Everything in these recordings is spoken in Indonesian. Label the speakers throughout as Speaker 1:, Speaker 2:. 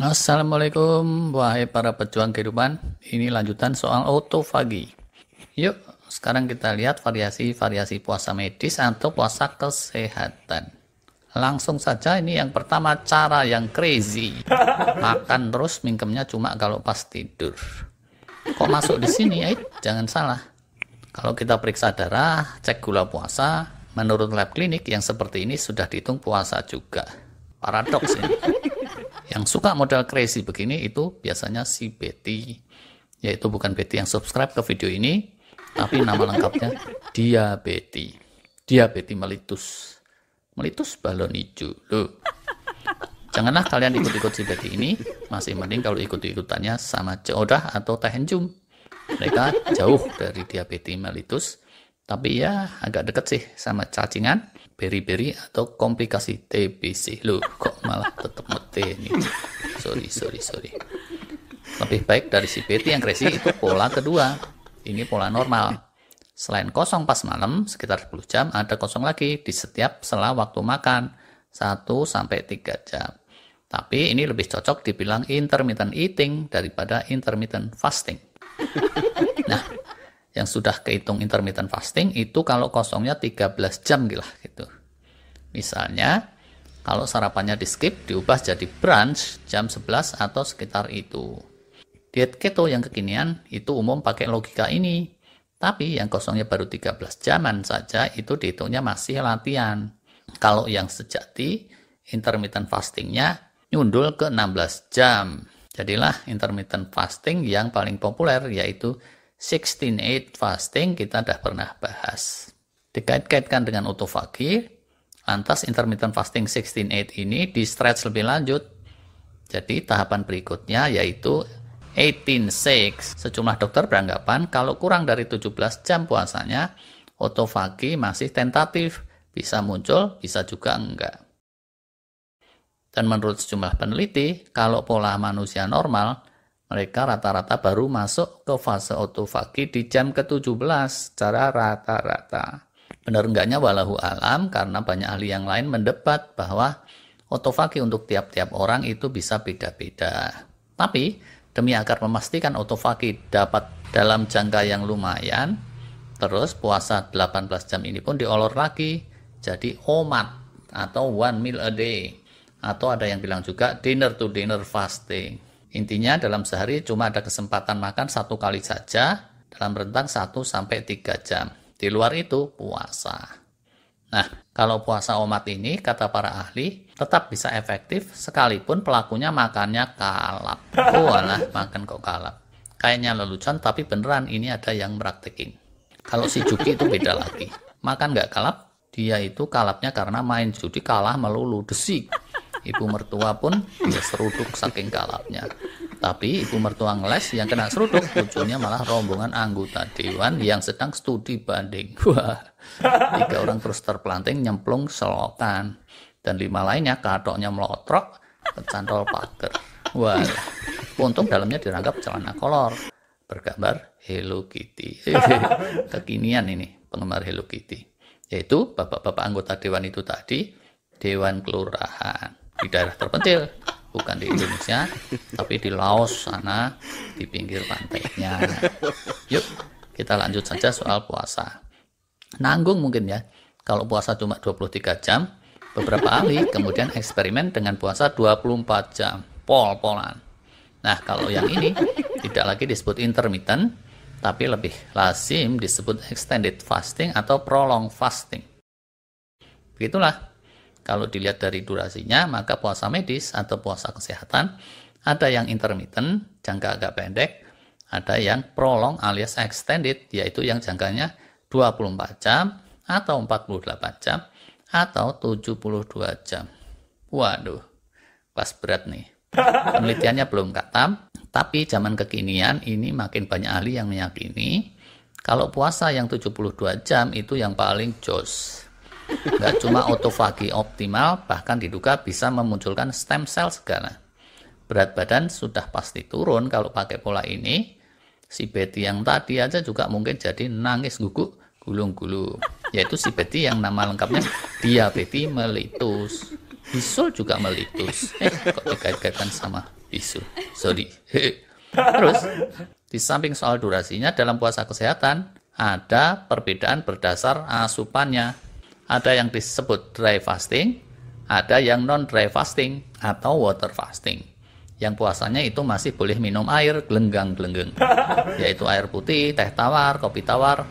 Speaker 1: Assalamualaikum, wahai para pejuang kehidupan. Ini lanjutan soal otofagi. Yuk, sekarang kita lihat variasi-variasi puasa medis atau puasa kesehatan. Langsung saja, ini yang pertama, cara yang crazy. Makan terus, mingkemnya cuma kalau pas tidur. Kok masuk di sini? Jangan salah. Kalau kita periksa darah, cek gula puasa, menurut lab klinik yang seperti ini sudah dihitung puasa juga. Paradoks ini. Yang suka model crazy begini itu biasanya si Betty, yaitu bukan Betty yang subscribe ke video ini, tapi nama lengkapnya Diabeti. Diabeti melitus. Melitus balon hijau. Loh. Janganlah kalian ikut-ikut si Betty ini, masih mending kalau ikut-ikutannya sama Ceodah atau Tahenjum. Mereka jauh dari Diabeti melitus, tapi ya agak deket sih sama cacingan, beri-beri atau komplikasi TBC. Loh, kok malah tetap mete nih. Sorry. Lebih baik dari si Betty yang crazy itu pola kedua. Ini pola normal. Selain kosong pas malam, sekitar 10 jam, ada kosong lagi di setiap sela waktu makan, 1-3 jam. Tapi ini lebih cocok dibilang intermittent eating daripada intermittent fasting. Nah, yang sudah kehitung intermittent fasting itu kalau kosongnya 13 jam gitu. Misalnya, kalau sarapannya di skip diubah jadi brunch jam 11 atau sekitar itu. Diet keto yang kekinian itu umum pakai logika ini. Tapi yang kosongnya baru 13 jaman saja itu dihitungnya masih latihan. Kalau yang sejati, intermittent fastingnya nyundul ke 16 jam. Jadilah intermittent fasting yang paling populer yaitu 16-8 fasting, kita udah pernah bahas. Dikait-kaitkan dengan otofagi, lantas intermittent fasting 16-8 ini di stretch lebih lanjut. Jadi tahapan berikutnya yaitu 18-6. Sejumlah dokter beranggapan kalau kurang dari 17 jam puasanya, otofagi masih tentatif. Bisa muncul, bisa juga enggak. Dan menurut sejumlah peneliti, kalau pola manusia normal, mereka rata-rata baru masuk ke fase otofagi di jam ke-17 secara rata-rata. Benar enggaknya walahu alam, karena banyak ahli yang lain mendebat bahwa otofagi untuk tiap-tiap orang itu bisa beda-beda. Tapi, demi agar memastikan otofagi dapat dalam jangka yang lumayan, terus puasa 18 jam ini pun diolor lagi, jadi OMAD atau 1 meal a day. Atau ada yang bilang juga dinner to dinner fasting. Intinya dalam sehari cuma ada kesempatan makan 1 kali saja dalam rentang 1-3 jam. Di luar itu puasa. Nah, kalau puasa OMAD ini, kata para ahli, tetap bisa efektif sekalipun pelakunya makannya kalap. Walah, makan kok kalap. Kayaknya lelucon, tapi beneran ini ada yang praktekin. Kalau si Juki itu beda lagi. Makan nggak kalap, dia itu kalapnya karena main judi kalah melulu, desik. Ibu mertua pun dia seruduk saking kalapnya. Tapi ibu mertua ngeles yang kena seruduk, ujungnya malah rombongan anggota dewan yang sedang studi banding. Wah, 3 orang terus terpelanting nyemplung selokan. Dan 5 lainnya katoknya melotrok, kecantol pagar. Wah, untung dalamnya dirangkap celana kolor bergambar Hello Kitty. Kekinian ini penggemar Hello Kitty. Yaitu bapak-bapak anggota dewan itu tadi, dewan kelurahan. Di daerah terpencil, bukan di Indonesia, tapi di Laos sana, di pinggir pantainya. Yuk, kita lanjut saja soal puasa. Nanggung mungkin ya, kalau puasa cuma 23 jam, beberapa ahli kemudian eksperimen dengan puasa 24 jam, pol-polan. Nah, kalau yang ini tidak lagi disebut intermittent, tapi lebih lazim disebut extended fasting atau prolonged fasting. Begitulah. Kalau dilihat dari durasinya, maka puasa medis atau puasa kesehatan, ada yang intermittent, jangka agak pendek, ada yang prolong alias extended, yaitu yang jangkanya 24 jam, atau 48 jam, atau 72 jam. Waduh, pas berat nih. Penelitiannya belum katam, tapi zaman kekinian ini makin banyak ahli yang meyakini, kalau puasa yang 72 jam itu yang paling jos. Nggak cuma otofagi optimal, bahkan diduga bisa memunculkan stem cell segala. Berat badan sudah pasti turun kalau pakai pola ini. Si Betty yang tadi aja juga mungkin jadi nangis guguk gulung-gulung. Yaitu si Betty yang nama lengkapnya Diabeti mellitus. Bisul juga melitus. Kok dikait-kaitkan sama bisu. Sorry. Terus, di samping soal durasinya, dalam puasa kesehatan, ada perbedaan berdasar asupannya. Ada yang disebut dry fasting, ada yang non-dry fasting atau water fasting. Yang puasanya itu masih boleh minum air gelenggang-gelenggeng, yaitu air putih, teh tawar, kopi tawar,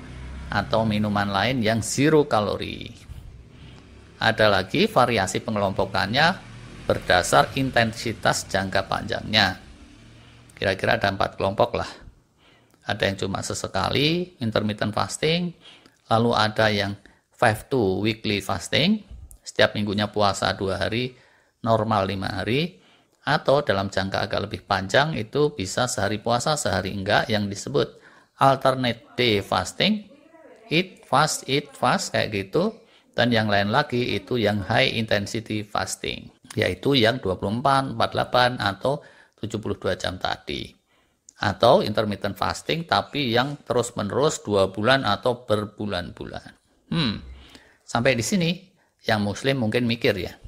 Speaker 1: atau minuman lain yang zero kalori. Ada lagi variasi pengelompokannya berdasar intensitas jangka panjangnya. Kira-kira ada 4 kelompok lah. Ada yang cuma sesekali, intermittent fasting, lalu ada yang 5 to weekly fasting, setiap minggunya puasa 2 hari, normal 5 hari, atau dalam jangka agak lebih panjang itu bisa sehari puasa, sehari enggak, yang disebut alternate day fasting, eat fast, kayak gitu. Dan yang lain lagi itu yang high intensity fasting, yaitu yang 24, 48, atau 72 jam tadi. Atau intermittent fasting tapi yang terus-menerus 2 bulan atau berbulan-bulan. Sampai di sini yang muslim mungkin mikir ya.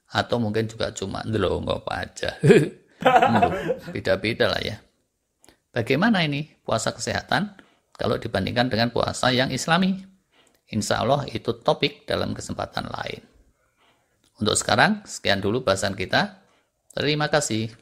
Speaker 1: Atau mungkin juga cuma ndelongo aja. Beda-beda lah ya. Bagaimana ini puasa kesehatan kalau dibandingkan dengan puasa yang islami? Insya Allah itu topik dalam kesempatan lain. Untuk sekarang, sekian dulu bahasan kita. Terima kasih.